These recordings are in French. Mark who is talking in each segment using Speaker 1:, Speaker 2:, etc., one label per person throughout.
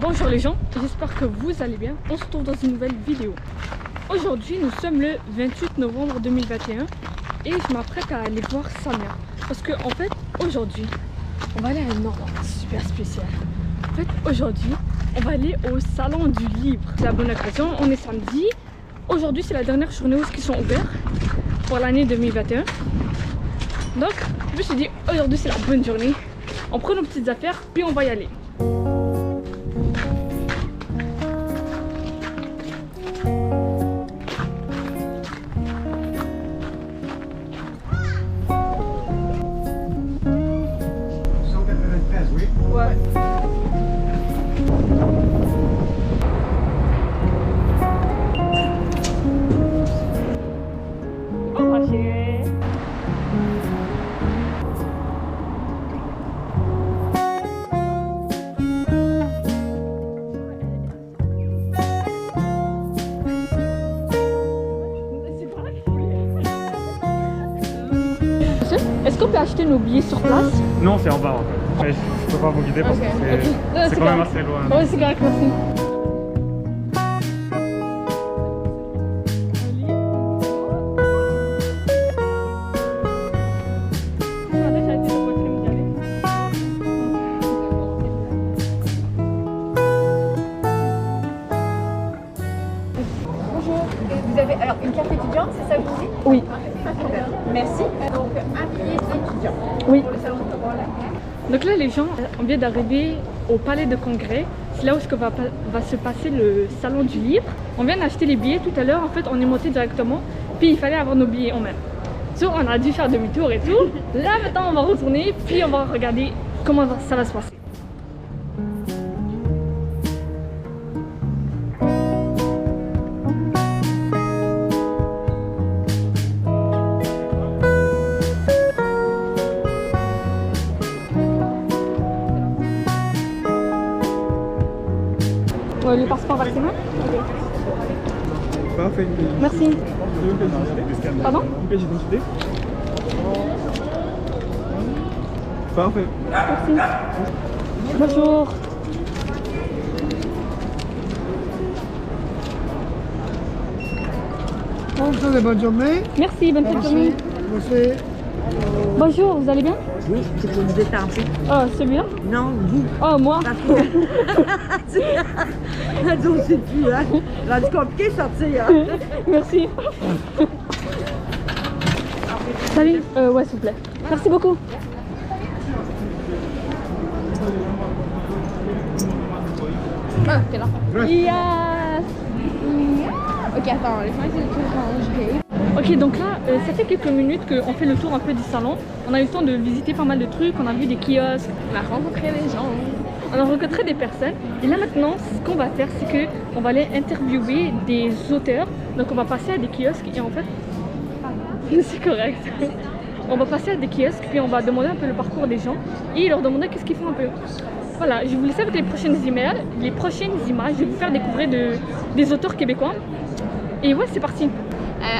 Speaker 1: Bonjour les gens, j'espère que vous allez bien. On se retrouve dans une nouvelle vidéo. Aujourd'hui nous sommes le 28 novembre 2021 et je m'apprête à aller voir Samia. Parce que en fait aujourd'hui on va aller à un endroit super spécial. En fait aujourd'hui on va aller au salon du livre. C'est la bonne occasion, on est samedi. Aujourd'hui c'est la dernière journée où ils sont ouverts pour l'année 2021. Donc je me suis dit aujourd'hui c'est la bonne journée. On prend nos petites affaires puis on va y aller. Ouais. Oh ma chérie. Est-ce qu'on peut acheter nos billets sur place?
Speaker 2: Non, c'est en bas en fait. Mais je peux pas vous guider parce que c'est quand même assez loin.
Speaker 1: Oui, c'est correct, merci.
Speaker 3: Bonjour, vous avez alors une carte étudiante, c'est ça que vous dites?
Speaker 1: Oui.
Speaker 3: Merci. Donc un billet étudiant.
Speaker 1: Oui.
Speaker 3: Pour le salon de Cobra.
Speaker 1: Donc là, les gens, on vient d'arriver au palais de congrès. C'est là où va se passer le salon du livre. On vient d'acheter les billets tout à l'heure. En fait, on est monté directement. Puis il fallait avoir nos billets en main. Donc on a dû faire demi-tour et tout. Là maintenant, on va retourner. Puis on va regarder comment ça va se passer. Le passeport vaccinal.
Speaker 2: Parfait.
Speaker 1: Merci. Pardon?
Speaker 2: Une pièce d'identité. Parfait.
Speaker 1: Merci. Bonjour.
Speaker 4: Bonjour et bonne journée.
Speaker 1: Merci, bonne fin de journée.
Speaker 4: Merci.
Speaker 1: Bonjour, vous allez bien?
Speaker 5: Oui, c'est pour vous détenter.
Speaker 1: Oh, celui-là?
Speaker 5: Non, vous.
Speaker 1: Oh, moi?
Speaker 5: Donc c'est plus, hein. Rendu compliqué de sortir, hein.
Speaker 1: Merci. Salut. Ouais, s'il vous plaît. Merci beaucoup.
Speaker 3: Ah, t'es là.
Speaker 1: Yes.
Speaker 3: Ok, attends, laisse-moi essayer de changer.
Speaker 1: Ok, donc là, ça fait quelques minutes qu'on fait le tour un peu du salon. On a eu le temps de visiter pas mal de trucs. On a vu des kiosques.
Speaker 3: On a rencontré des gens.
Speaker 1: On a rencontré des personnes. Et là maintenant, ce qu'on va faire, c'est que on va aller interviewer des auteurs. Donc on va passer à des kiosques et en fait, c'est correct. On va passer à des kiosques puis on va demander un peu le parcours des gens et leur demander qu'est-ce qu'ils font un peu. Voilà, je vais vous laisser avec les prochaines images. Je vais vous faire découvrir des auteurs québécois. Et ouais, c'est parti.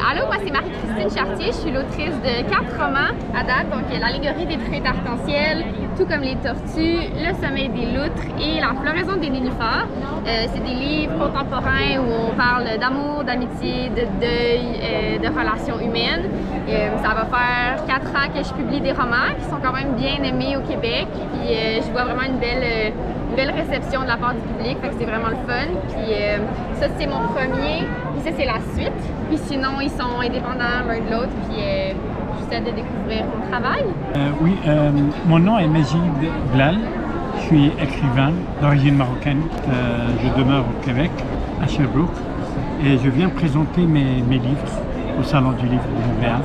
Speaker 6: Allô, moi c'est Marie-Christine Chartier, je suis l'autrice de 4 romans à date, donc l'allégorie des truites arc-en-ciel, tout comme les tortues, le sommeil des loutres et la floraison des nénuphars. C'est des livres contemporains où on parle d'amour, d'amitié, de deuil, de relations humaines. Ça va faire 4 ans que je publie des romans qui sont quand même bien aimés au Québec, puis je vois vraiment une belle réception de la part du public, fait que c'est vraiment le fun. Puis ça c'est mon premier, puis ça c'est la suite. Puis sinon ils sont indépendants l'un de l'autre, puis j'essaie de découvrir mon travail.
Speaker 7: Oui, mon nom est Majid Blal, je suis écrivain d'origine marocaine, je demeure au Québec, à Sherbrooke, et je viens présenter mes livres au Salon du Livre de Montréal.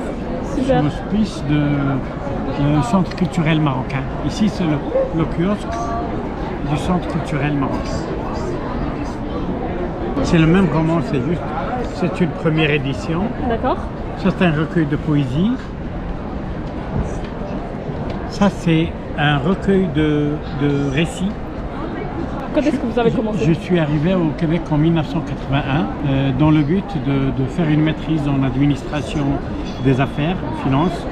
Speaker 1: Super.
Speaker 7: Sous l'auspice du Centre culturel marocain. Ici c'est le kiosque du Centre culturel marocain. C'est le même roman, c'est juste, c'est une première édition.
Speaker 1: D'accord.
Speaker 7: Ça c'est un recueil de poésie. Ça c'est un recueil de récits.
Speaker 1: Quand est-ce que vous avez commencé?
Speaker 7: Je suis arrivé au Québec en 1981 dans le but de faire une maîtrise en administration des affaires, en finance,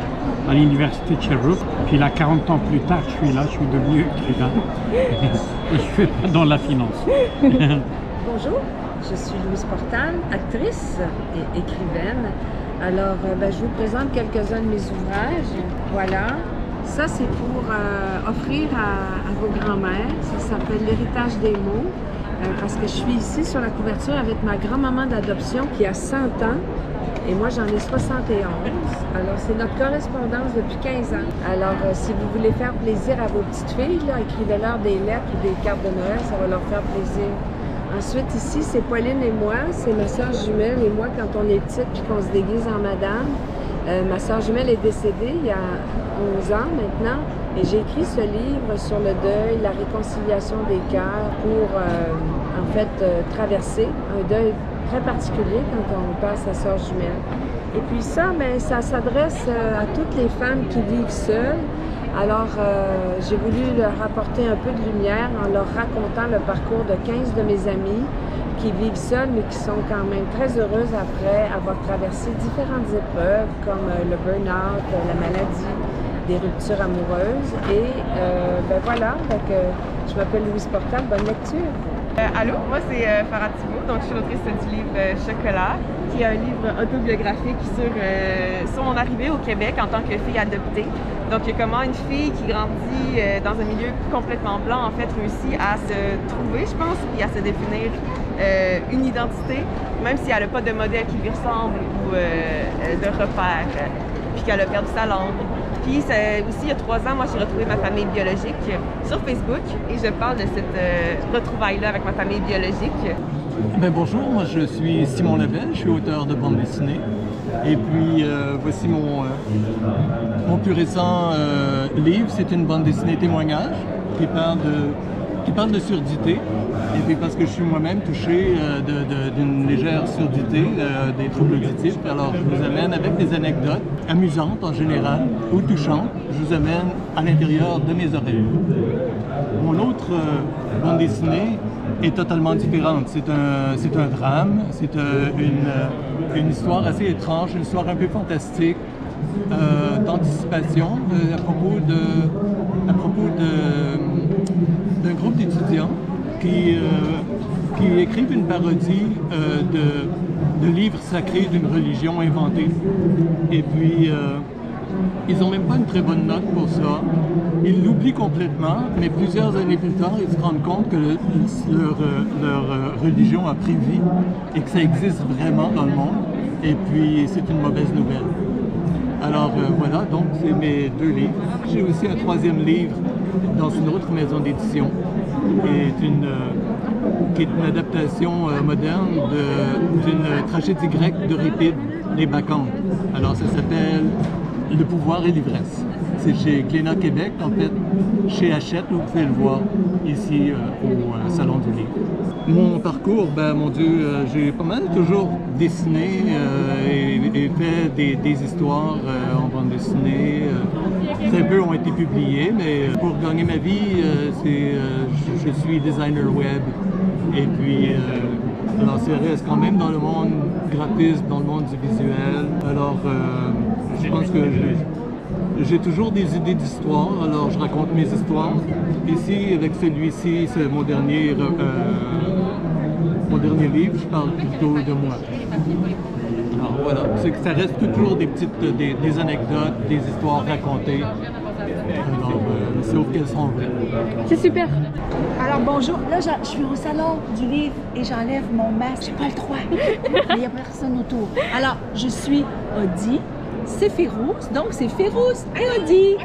Speaker 7: à l'université de Sherbrooke. Puis là, 40 ans plus tard, je suis là, je suis devenu écrivain. Et je suis pas dans la finance.
Speaker 5: Bonjour, je suis Louise Portal, actrice et écrivaine. Alors, je vous présente quelques-uns de mes ouvrages. Voilà. Ça, c'est pour offrir à vos grands-mères. Ça s'appelle L'héritage des mots. Parce que je suis ici sur la couverture avec ma grand-maman d'adoption qui a 100 ans. Et moi, j'en ai 71. Alors, c'est notre correspondance depuis 15 ans. Alors, si vous voulez faire plaisir à vos petites filles, là, écrivez-leur des lettres ou des cartes de Noël, ça va leur faire plaisir. Ensuite, ici, c'est Pauline et moi. C'est ma soeur jumelle et moi quand on est petite puis qu'on se déguise en madame. Ma soeur jumelle est décédée il y a 11 ans maintenant. Et j'ai écrit ce livre sur le deuil, la réconciliation des cœurs pour, en fait, traverser un deuil très particulier quand on passe à sœur jumelle. Et puis ça, bien, ça s'adresse à toutes les femmes qui vivent seules. Alors, j'ai voulu leur apporter un peu de lumière en leur racontant le parcours de 15 de mes amies qui vivent seules, mais qui sont quand même très heureuses après avoir traversé différentes épreuves comme le burn-out, la maladie, des ruptures amoureuses. Et ben voilà, donc, je m'appelle Louise Portal, bonne lecture.
Speaker 8: Allô, moi c'est Farah Thibault, donc je suis l'autrice du livre Chocolat, qui est un livre autobiographique sur mon arrivée au Québec en tant que fille adoptée. Donc comment une fille qui grandit dans un milieu complètement blanc en fait réussit à se trouver, je pense, et à se définir une identité, même si elle n'a pas de modèle qui lui ressemble ou de repère, puis qu'elle a perdu sa langue. Puis aussi, il y a 3 ans, moi, j'ai retrouvé ma famille biologique sur Facebook et je parle de cette retrouvaille-là avec ma famille biologique.
Speaker 9: Ben bonjour, moi je suis Simon Lebel, je suis auteur de bande dessinée. Et puis voici mon plus récent livre, c'est une bande dessinée témoignage qui parle de surdité. Et puis parce que je suis moi-même touché d'une légère surdité, des troubles auditifs, alors je vous amène avec des anecdotes amusantes en général ou touchantes, je vous amène à l'intérieur de mes oreilles. Mon autre bande dessinée est totalement différente. C'est un drame, c'est une histoire assez étrange, une histoire un peu fantastique, d'anticipation à propos d'un groupe d'étudiants qui écrivent une parodie de livres sacrés d'une religion inventée. Et puis, ils n'ont même pas une très bonne note pour ça. Ils l'oublient complètement, mais plusieurs années plus tard, ils se rendent compte que leur religion a pris vie et que ça existe vraiment dans le monde. Et puis, c'est une mauvaise nouvelle. Alors voilà, donc c'est mes 2 livres. J'ai aussi un 3e livre dans une autre maison d'édition, qui est une adaptation moderne d'une tragédie grecque d'Euripide, Les Bacchantes. Alors ça s'appelle Le pouvoir et l'ivresse. C'est chez Glénat Québec, en fait, chez Hachette, vous pouvez le voir ici au Salon du Livre. Mon parcours, ben mon Dieu, j'ai pas mal toujours dessiné et fait des histoires en bande dessinée. Très peu ont été publiés, mais pour gagner ma vie, je suis designer web. Et puis, alors ça reste quand même dans le monde graphiste, dans le monde du visuel. Alors, je pense que j'ai toujours des idées d'histoire, alors je raconte mes histoires. Ici, avec celui-ci, c'est mon dernier livre, je parle plutôt de moi. Alors voilà, c'est que ça reste toujours des anecdotes, des histoires racontées. Alors, sauf qu'elles sont vraies.
Speaker 1: C'est super.
Speaker 3: Alors bonjour, là je suis au salon du livre et j'enlève mon masque, j'ai pas le droit, mais il n'y a personne autour. Alors je suis Audi, c'est Férouz, donc c'est Férouz et Audi.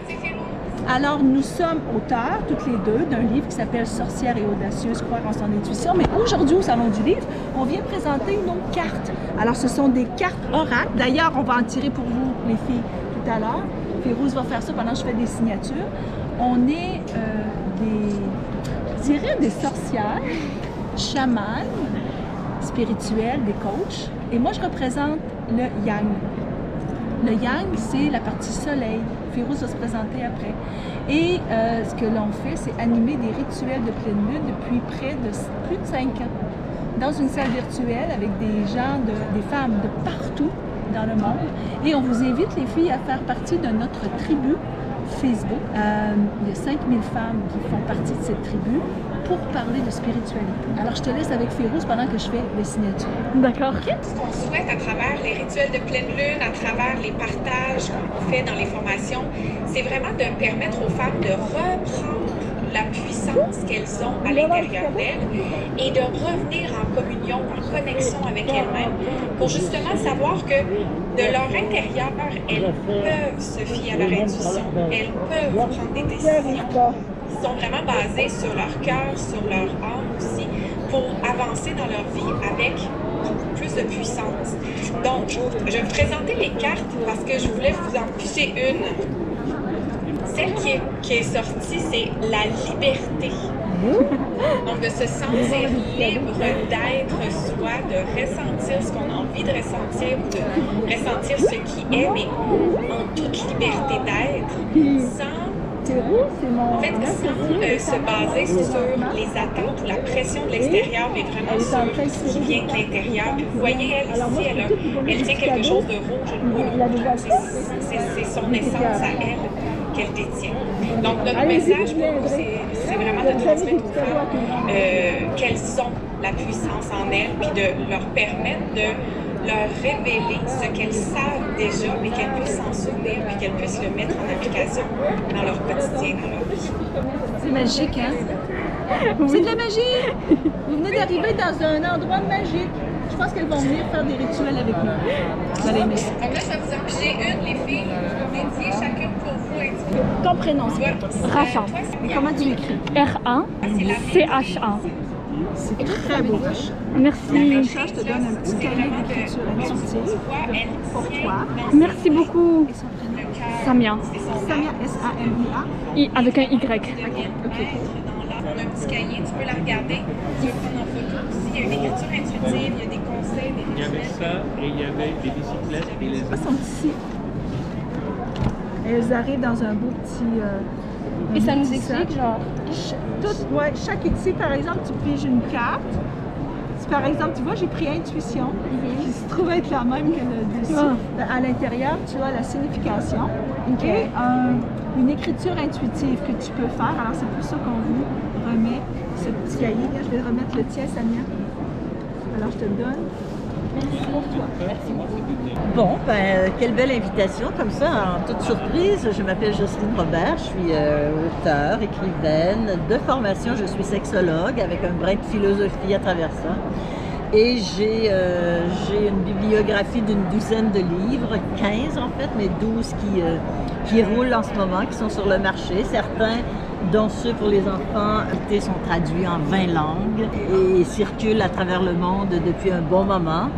Speaker 3: Alors nous sommes auteurs, toutes les deux, d'un livre qui s'appelle Sorcières et audacieuses, croire en son intuition, mais aujourd'hui au salon du livre, on vient présenter nos cartes. Alors ce sont des cartes oracles, d'ailleurs on va en tirer pour vous les filles tout à l'heure. Férouz va faire ça pendant que je fais des signatures. On est des sorcières, chamanes, spirituelles, des coachs. Et moi, je représente le yang. Le yang, c'est la partie soleil. Férouz va se présenter après. Et ce que l'on fait, c'est animer des rituels de pleine lune depuis plus de 5 ans. Dans une salle virtuelle avec des gens, des femmes de partout dans le monde. Et on vous invite, les filles, à faire partie de notre tribu Facebook. Il y a 5000 femmes qui font partie de cette tribu pour parler de spiritualité. Alors, je te laisse avec Férouz pendant que je fais les signatures.
Speaker 1: D'accord.
Speaker 10: Ce qu'on souhaite à travers les rituels de pleine lune, à travers les partages qu'on fait dans les formations, c'est vraiment de permettre aux femmes de reprendre la puissance qu'elles ont à l'intérieur d'elles et de revenir en communion, en connexion avec elles-mêmes pour justement savoir que de leur intérieur, elles peuvent se fier à leur intuition, elles peuvent prendre des décisions qui sont vraiment basées sur leur cœur, sur leur âme aussi, pour avancer dans leur vie avec beaucoup plus de puissance. Donc, je vais vous présenter les cartes parce que je voulais vous en piger une. Celle qui est sortie, c'est la liberté. Donc, de se sentir libre d'être soi, de ressentir ce qu'on a envie de ressentir, de ressentir ce qui est, mais en toute liberté d'être, sans se baser sur les attentes ou la pression de l'extérieur, mais vraiment sur ce qui vient de l'intérieur. Puis vous voyez, elle ici, elle tient quelque chose de rouge. C'est son essence à elle qu'elle détient. Donc, notre message pour vous, c'est vraiment de transmettre aux femmes qu'elles ont la puissance en elles, puis de leur permettre de leur révéler ce qu'elles savent déjà, mais qu'elles puissent s'en souvenir, puis qu'elles puissent le mettre en application dans leur quotidien, dans leur vie.
Speaker 3: C'est magique, hein? C'est de la magie! Vous venez d'arriver dans un endroit magique. Je pense qu'elles vont venir faire des rituels avec nous. Vous allez aimer ça.
Speaker 10: Donc là, je vais vous en piger une, les filles, dédiées chacune pour vous.
Speaker 3: Ton prénom, c'est quoi?
Speaker 1: Racha.
Speaker 3: Comment tu l'écris?
Speaker 1: R-A-C-H-A.
Speaker 3: C'est très beau, Racha.
Speaker 1: Merci.
Speaker 3: Racha, je te donne un petit cahier d'écriture intuitive pour toi.
Speaker 1: Merci beaucoup.
Speaker 3: Et son prénom?
Speaker 1: Samia.
Speaker 3: Samia, S-A-M-I-A.
Speaker 1: Avec un Y.
Speaker 10: OK. On a un petit cahier, tu peux la regarder, tu peux prendre en photo aussi. Il y a une écriture intuitive, il y a des conseils, des rituels.
Speaker 11: Il y avait ça et il y avait les bicyclettes et les...
Speaker 3: Elles sont ici. Elles arrivent dans un beau petit...
Speaker 1: Et ça nous explique, genre...
Speaker 3: Chaque ici, par exemple, tu piges une carte. Si, par exemple, tu vois, j'ai pris intuition, qui se trouve être la même que le dessus. À l'intérieur, tu as la signification et une écriture intuitive que tu peux faire. Alors, c'est pour ça qu'on vous remet ce petit cahier. Là, je vais remettre le tien, Samia. Alors, je te le donne. Merci pour toi. Merci beaucoup.
Speaker 12: Bon, quelle belle invitation, comme ça, en toute surprise. Je m'appelle Jocelyne Robert, je suis auteure, écrivaine. De formation, je suis sexologue avec un brin de philosophie à travers ça. Et j'ai une bibliographie d'une douzaine de livres, 15 en fait, mais 12 qui roulent en ce moment, qui sont sur le marché. Certains, dont ceux pour les enfants, sont traduits en 20 langues et circulent à travers le monde depuis un bon moment.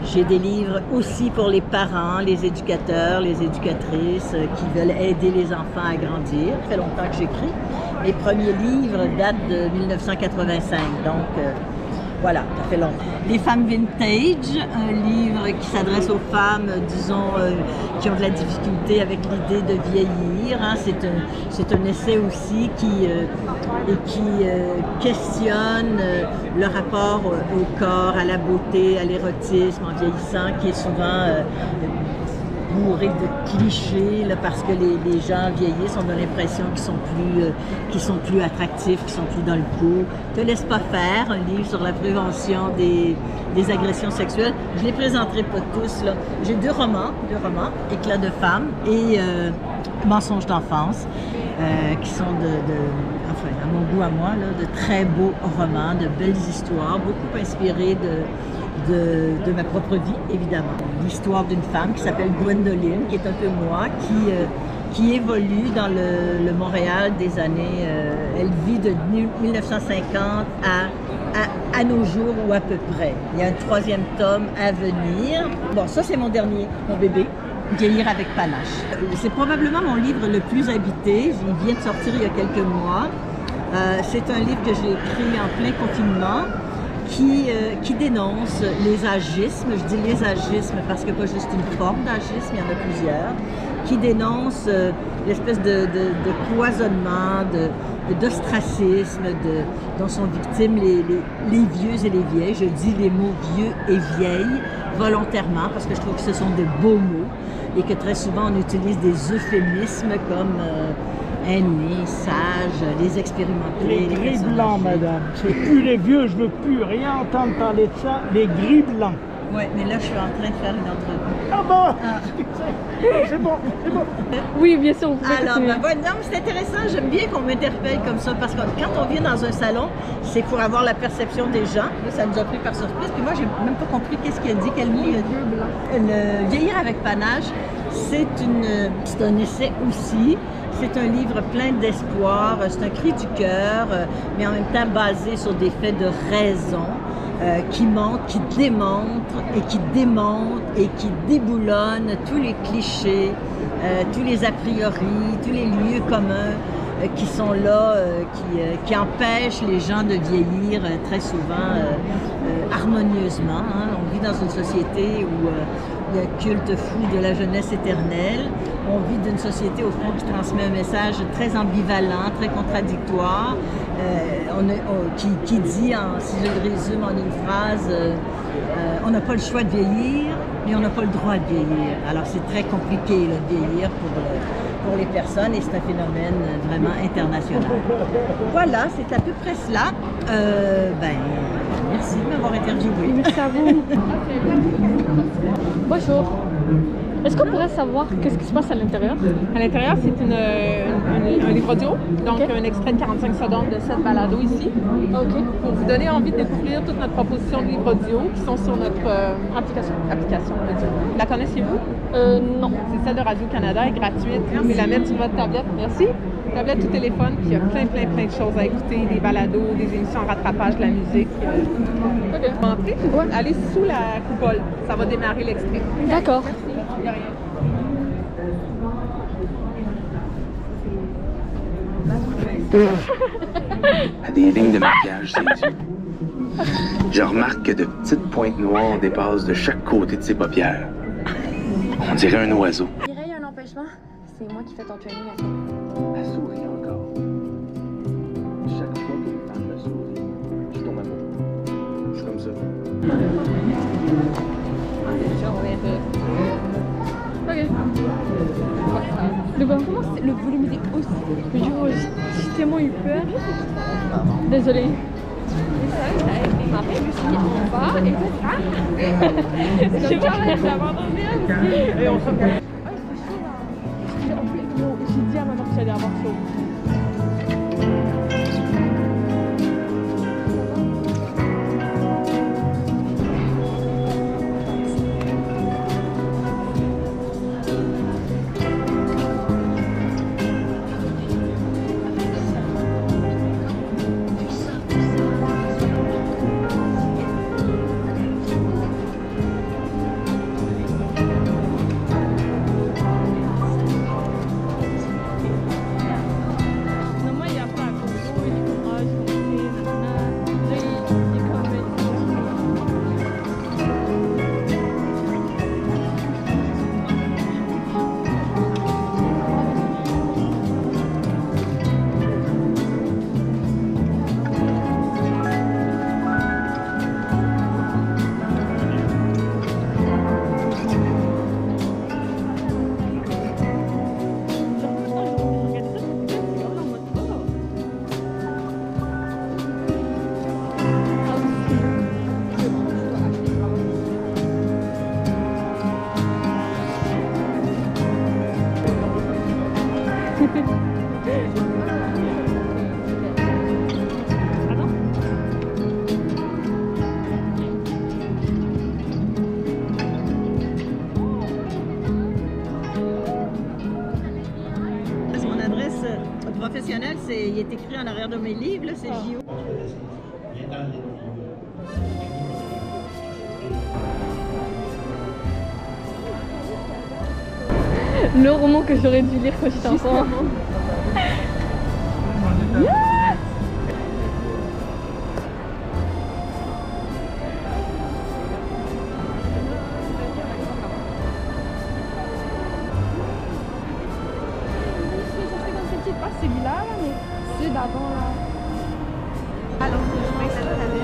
Speaker 12: J'ai des livres aussi pour les parents, les éducateurs, les éducatrices qui veulent aider les enfants à grandir. Ça fait longtemps que j'écris. Mes premiers livres datent de 1985, donc voilà, ça fait longtemps. Les femmes vintage, un livre qui s'adresse aux femmes, disons, qui ont de la difficulté avec l'idée de vieillir. Hein. C'est un essai aussi qui questionne le rapport au corps, à la beauté, à l'érotisme en vieillissant, qui est souvent bourré de clichés là, parce que les gens vieillissent, on a l'impression qu'ils sont plus attractifs, qu'ils sont plus dans le coup. Te laisse pas faire, un livre sur la prévention des agressions sexuelles. Je ne les présenterai pas tous là. J'ai deux romans, Éclat de femme et Mensonges d'enfance, qui sont enfin, à mon goût à moi, là, de très beaux romans, de belles histoires, beaucoup inspirés de ma propre vie, évidemment. L'histoire d'une femme qui s'appelle Gwendoline, qui est un peu moi, qui évolue dans le Montréal des années... elle vit de 1950 à nos jours ou à peu près. Il y a un troisième tome à venir. Bon, ça c'est mon dernier, mon bébé. Vieillir avec panache. C'est probablement mon livre le plus habité. Il vient de sortir il y a quelques mois. C'est un livre que j'ai écrit en plein confinement qui dénonce les agismes. Je dis les agismes parce qu'il n'y a pas juste une forme d'agisme, il y en a plusieurs. qui dénonce l'espèce de cloisonnement, d'ostracisme dont sont victimes les vieux et les vieilles. Je dis les mots vieux et vieilles volontairement parce que je trouve que ce sont de beaux mots et que très souvent on utilise des euphémismes comme aînés, sages, les expérimentés.
Speaker 13: Les gris blancs, madame. C'est plus les vieux, je veux plus rien entendre parler de ça. Les gris blancs.
Speaker 12: Oui, mais là, je suis en train de faire une entrevue.
Speaker 13: Ah bon? C'est bon, c'est bon.
Speaker 1: Oui, bien sûr. Vous pouvez
Speaker 12: Alors,
Speaker 1: continuer.
Speaker 12: non, c'est intéressant. J'aime bien qu'on m'interpelle comme ça parce que quand on vient dans un salon, c'est pour avoir la perception des gens. Là, ça nous a pris par surprise. Puis moi, j'ai même pas compris qu'est-ce qu'il a dit, quel mot il a dit. Le Vieillir avec panache, c'est un essai aussi. C'est un livre plein d'espoir. C'est un cri du cœur, mais en même temps basé sur des faits de raison. Qui montre, qui démontre et qui démonte et qui déboulonne tous les clichés, tous les a priori, tous les lieux communs qui sont là, qui empêchent les gens de vieillir très souvent harmonieusement. Hein. On vit dans une société où il y a un culte fou de la jeunesse éternelle. On vit d'une société, au fond, qui transmet un message très ambivalent, très contradictoire, qui dit, si je le résume en une phrase, on n'a pas le choix de vieillir, mais on n'a pas le droit de vieillir. Alors, c'est très compliqué là, de vieillir pour les personnes et c'est un phénomène vraiment international. Voilà, c'est à peu près cela. Merci de m'avoir interviewé.
Speaker 1: Merci à vous. Bonjour. Est-ce qu'on pourrait savoir qu'est-ce qui se passe à l'intérieur?
Speaker 8: À l'intérieur, c'est un livre audio, donc un extrait de 45 secondes de cette balado ici.
Speaker 1: OK.
Speaker 8: Pour vous donner envie de découvrir toute notre proposition de livres audio qui sont sur notre application audio. La connaissiez-vous?
Speaker 1: Non.
Speaker 8: C'est celle de Radio-Canada, elle est gratuite. Vous pouvez la mettre sur votre tablette. Merci. Tablette ou téléphone, puis il y a plein de choses à écouter, des balados, des émissions en rattrapage de la musique.
Speaker 1: OK.
Speaker 8: Entrez, allez sous la coupole, ça va démarrer l'extrait.
Speaker 1: D'accord.
Speaker 14: À des lignes de maquillage, ses yeux. Je remarque que de petites pointes noires dépassent de chaque côté de ses paupières. On dirait un oiseau.
Speaker 6: Mireille, un empêchement? C'est moi qui fais ton training à ça.
Speaker 14: Elle sourit encore. Chaque fois qu'une femme me sourit, je tombe amoureux. Je suis comme ça.
Speaker 1: OK. Comment le volume était aussi? J'ai tellement eu peur. Désolée.
Speaker 6: C'est ça, ma mère, je me suis mis en bas et tout ça. J'ai abandonné.
Speaker 1: Et on s'en va. J'ai dit à ma mère que j'allais avoir chaud.
Speaker 12: Professionnel, il est écrit en arrière de mes livres, c'est JO.
Speaker 1: Le roman que j'aurais dû lire quand j'étais enfant.
Speaker 3: Alors, je mets cette table.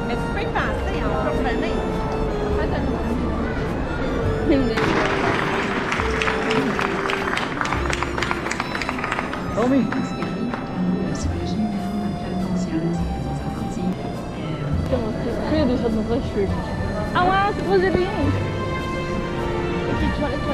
Speaker 3: Mais tu peux y penser, on peut revenir.
Speaker 13: Tommy.
Speaker 1: J'ai déjà de vrais cheveux. Ah ouais, c'est trop joli. Ok, toilette.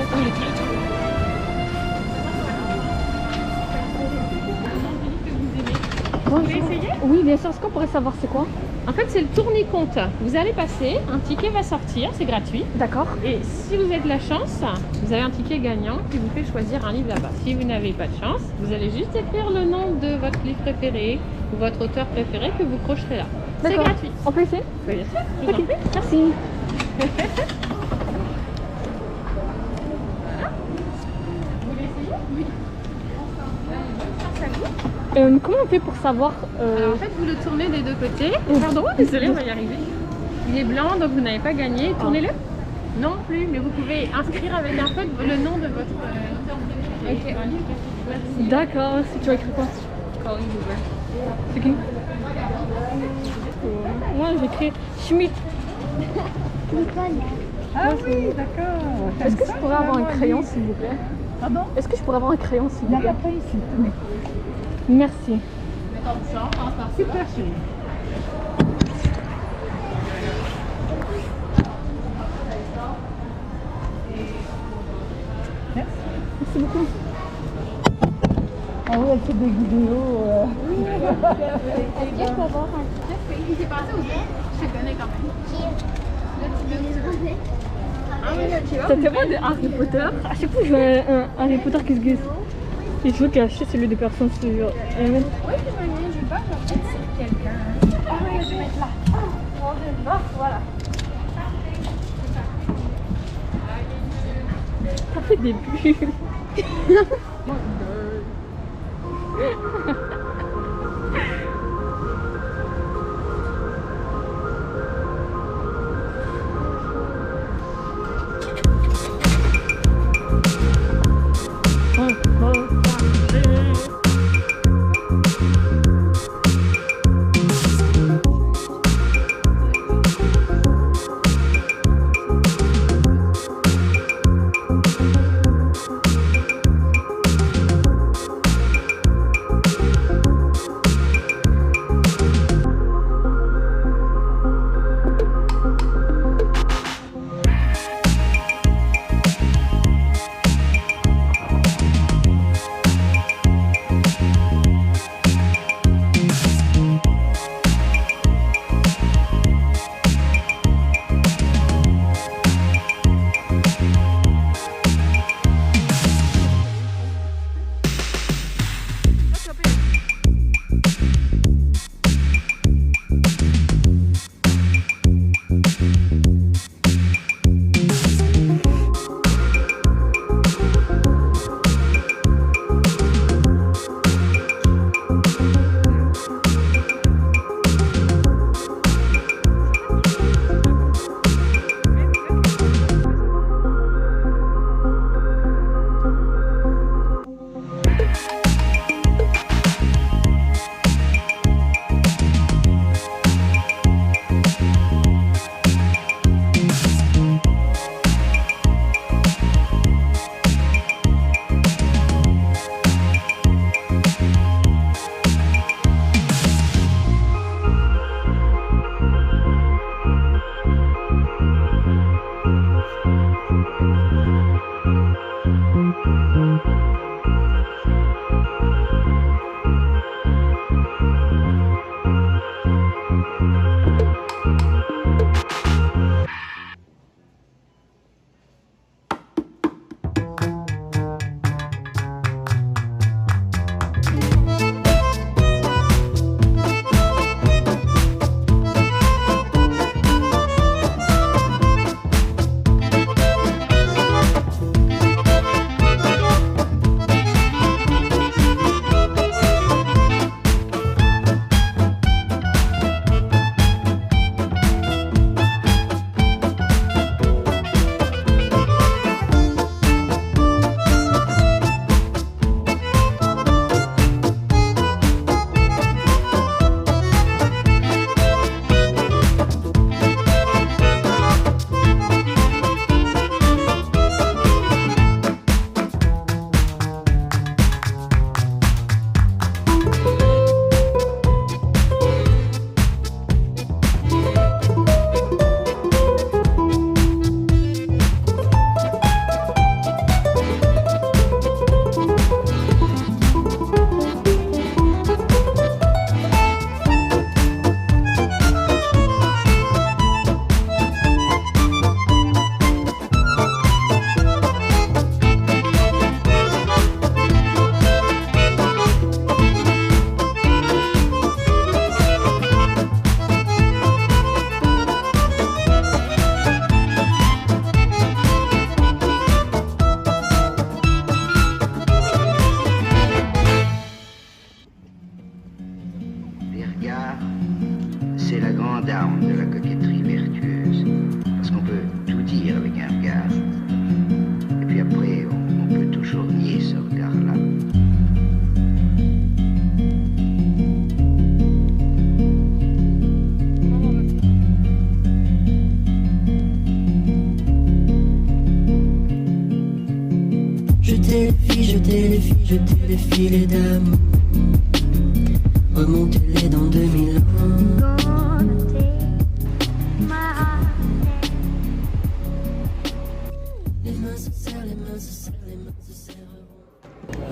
Speaker 15: Vous voulez essayer?
Speaker 1: Oui, bien sûr. Est-ce qu'on pourrait savoir c'est quoi?
Speaker 15: En fait, c'est le tourné-compte. Vous allez passer, un ticket va sortir, c'est gratuit.
Speaker 1: D'accord.
Speaker 15: Et si vous avez de la chance, vous avez un ticket gagnant qui vous fait choisir un livre là-bas. Si vous n'avez pas de chance, vous allez juste écrire le nom de votre livre préféré ou votre auteur préféré que vous crocherez là. C'est gratuit.
Speaker 1: On peut essayer?
Speaker 15: Oui, bien sûr. Je vous en
Speaker 1: Ok,
Speaker 15: prie.
Speaker 1: merci. Comment on fait pour savoir
Speaker 15: Alors en fait, vous le tournez des deux côtés. Pardon, désolé, on va y arriver. Il est blanc, donc vous n'avez pas gagné. Tournez-le. Non plus, mais vous pouvez inscrire avec un code le nom de votre auteur préféré. Ok.
Speaker 1: D'accord, si tu as écrit quoi?
Speaker 15: Colin Hoover.
Speaker 1: C'est qui? Moi j'écris Schmitt.
Speaker 3: Ah oui, d'accord.
Speaker 1: Est-ce que je pourrais avoir un crayon s'il vous plaît?
Speaker 3: Pardon?
Speaker 1: Est-ce que je pourrais avoir un crayon s'il vous
Speaker 3: Il n'y
Speaker 1: plaît?
Speaker 3: en a pas ici, tenez.
Speaker 1: Merci.
Speaker 3: Super chérie.
Speaker 1: Merci beaucoup.
Speaker 3: Ah oui, elle fait des vidéos.
Speaker 6: Est-ce que je peux avoir un ticket? Il s'est passé aux autres. Je te connais quand même.
Speaker 1: Ça te va de Harry Potter? À chaque fois je veux un Harry Potter qui se glisse. Et je veux cacher celui des personnes sur Ellen.
Speaker 6: Oui, je veux bien. Je vais pas porter sur quelqu'un. Ah oui, je vais mettre là. On va voir, voilà.
Speaker 1: Ça fait des bulles.
Speaker 16: regard, c'est la grande arme de la coquetterie vertueuse. Parce qu'on peut tout dire avec un regard. Et puis après, on peut toujours nier ce regard-là.
Speaker 17: Jetez les filets d'amour, remontez-les dans 2000 ans.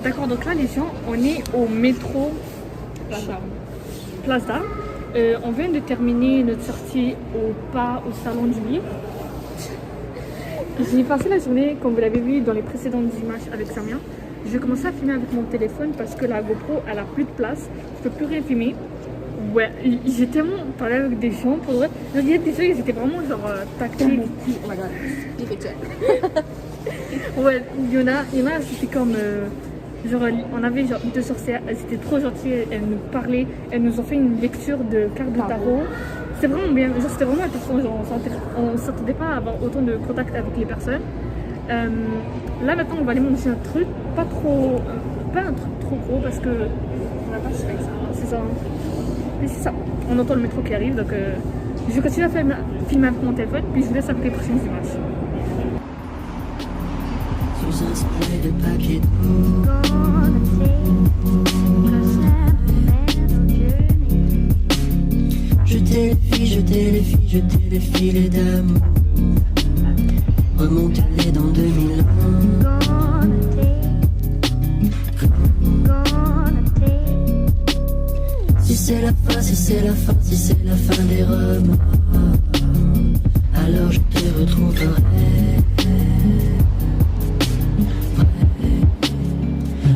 Speaker 1: D'accord, donc là les gens, on est au métro Place d'Armes. On vient de terminer notre sortie au salon du livre. J'ai passé la journée, comme vous l'avez vu dans les précédentes images avec Samia. Je vais commencer à filmer avec mon téléphone parce que la GoPro elle a plus de place, je peux plus rien filmer. Ouais, j'ai tellement parlé avec des gens pour vrai. Il y a des gens, ils étaient vraiment genre tactiles. Oh my god, ouais, il y en a c'était comme genre on avait genre deux sorcières, elles étaient trop gentilles, elles nous parlaient, elles nous ont fait une lecture de cartes de tarot. C'était vraiment bien, genre c'était vraiment intéressant, genre on s'attendait pas à avoir autant de contact avec les personnes. Là maintenant on va aller manger un truc, pas un truc trop gros parce que on n'a pas fait ça. C'est ça. Mais c'est ça. On entend le métro qui arrive donc je vais continuer à filmer avec mon téléphone puis je vous laisse avec les prochaines images.
Speaker 17: Sous un spray de paquets d'eau, jetez les filets d'amour, remontez-les dans 2000 ans. Si c'est la fin, si c'est la fin, si c'est la fin des remords, alors je te retrouverai.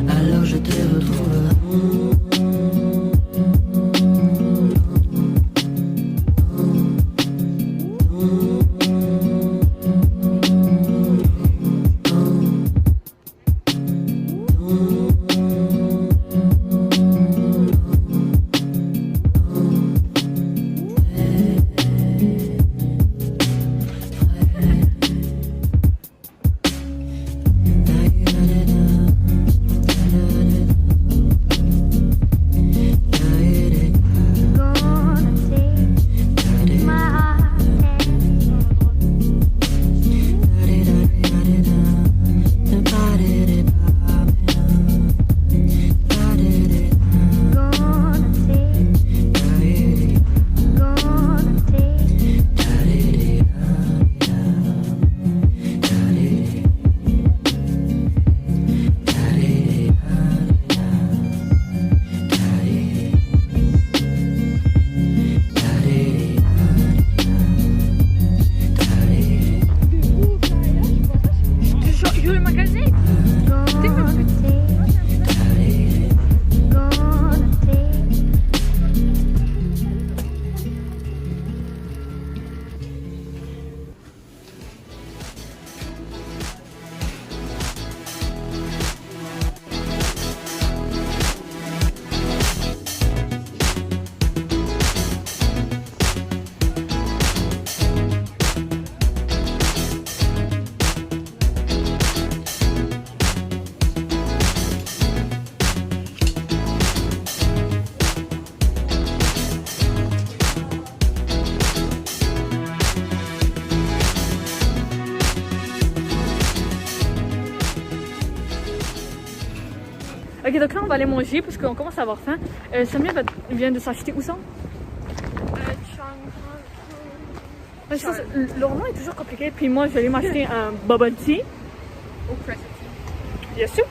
Speaker 17: Alors je te retrouverai.
Speaker 1: Ok, donc là on va aller manger parce qu'on commence à avoir faim. Samia vient de s'acheter où ça? Leur nom est toujours compliqué. Puis moi je vais aller m'acheter un bubble tea. Au Crescent Tea. Bien sûr.